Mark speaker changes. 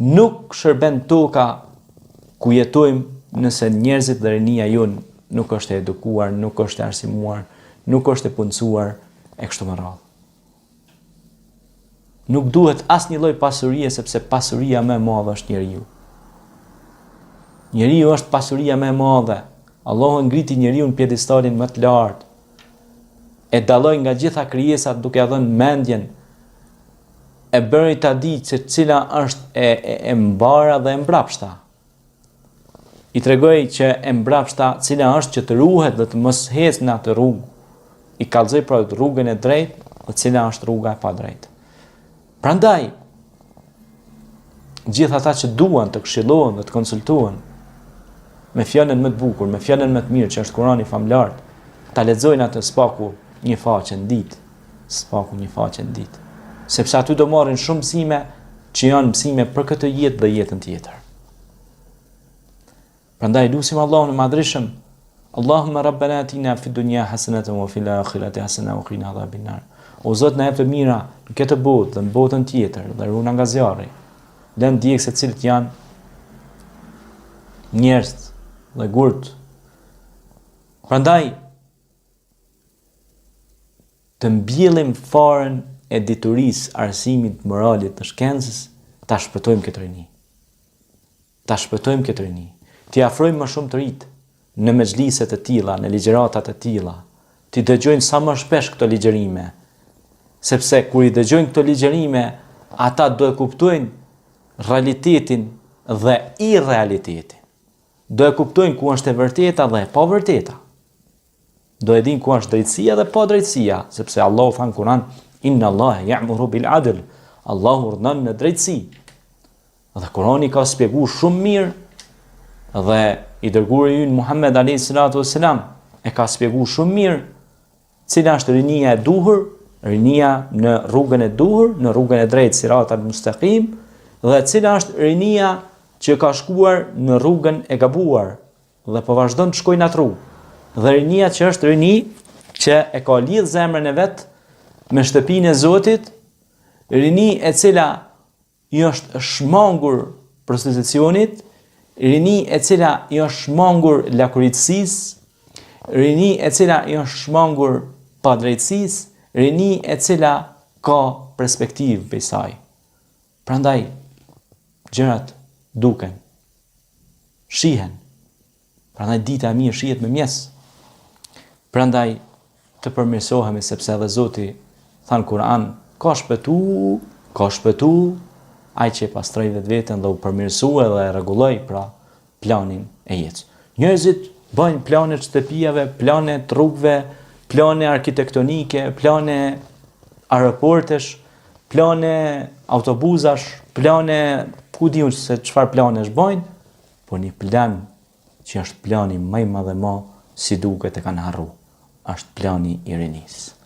Speaker 1: Nuk shërben toka ku jetojmë nëse njerëzit dhe rinia jonë nuk është e edukuar, nuk është e arsimuar, nuk është e punësuar e kështu me radhë. Nuk duhet asnjë lloj pasurie sepse pasuria më e madhe është njeriu. Njeriu është pasuria më e madhe. Allahu ngriti njeriu në pjedestalin më të lartë. E dalloi nga gjitha krijesat duke ia dhënë mendjen. E bëri ta di se cila është e mbara dhe e mbrapshta. I tregoi që e mbrapshta cila është që të ruhet dhe të mos ecë në atë rrugë. I kallzoi pra rrugën e drejtë dhe cila është rruga e padrejtë. Prandaj, gjithë ata që duan të këshillohen dhe të konsultohen me fjalën më të bukur, me fjalën më të mirë që është Kurani famlar, ta lexojnë atë spaku një faqe në ditë, spaku një faqe në ditë, sepse aty do marrin shumë mësime që janë mësime për këtë jetë dhe jetën tjetër. Prandaj lutim Allahun e Madhreshëm, Allahumma rabbana atina fid dunya hasanatan wa fil akhirati hasanatan wa qina adhaban nar. O Zot, na jep të mira në këtë botë dhe në botën tjetër, dhe runa nga zjarri. Lëm ndjek se cilët janë njerëz dhe gurt. Prandaj të mbjellim farën e diturisë, arsimit, moralit, të shkencës, ta shpëtojmë këtë rini. Ta shpëtojmë këtë rini. T'i afrojmë më shumë të rit në mexhlise të tilla, në ligjëratat të tilla. T'i dëgjojnë sa më shpesh këto ligjërime. Sepse kur i dëgjojnë këto ligjërime, ata do e kuptojnë realitetin dhe irrealitetin. Do e kuptojnë ku është e vërteta dhe e pa vërteta. Do e dinë ku është drejtësia dhe pa drejtësia, sepse Allahu than Kur'an, inna Allaha ya'muru bil 'adl. Allahu urdhon në drejtësi. Dhe Kurani ka shpjeguar shumë mirë dhe i dërguari ynë Muhammed alayhi salatu wassalam e ka shpjeguar shumë mirë cila është rinia e duhur, rinia në rrugën e duhur, në rrugën e drejtë, sirat al-mustaqim, dhe cila është rinia që ka shkuar në rrugën e gabuar dhe po vazhdon të shkojë në atë rrugë. Dhe rinia që është rini që e ka lidh zemrën e vet me shtëpinë e Zotit, rini e cila i është shmangur prostitucionit, rini e cila i është shmangur lakuritësisë, rini e cila i është shmangur padrejtësisë, rini e cila ka perspektivë për saj. Prandaj, gjërat duken, shihen. Prandaj dita e mirë shihet me mjes. Prandaj të përmirësohemi sepse edhe Zoti than Kur'an, ka shpëtu ai që pastroi vetveten dhe u përmirësua dhe e rregulloi pra planin e jetës. Njerëzit bëjnë plane të shtëpive, plane të rrugëve, plane arkitektonike, plane aeroportesh, plane autobuzash, plane ku diun se çfarë planesh bëjnë, por një plan që është plani më i madh dhe më si duket e kanë harruar, është plani i rinisë.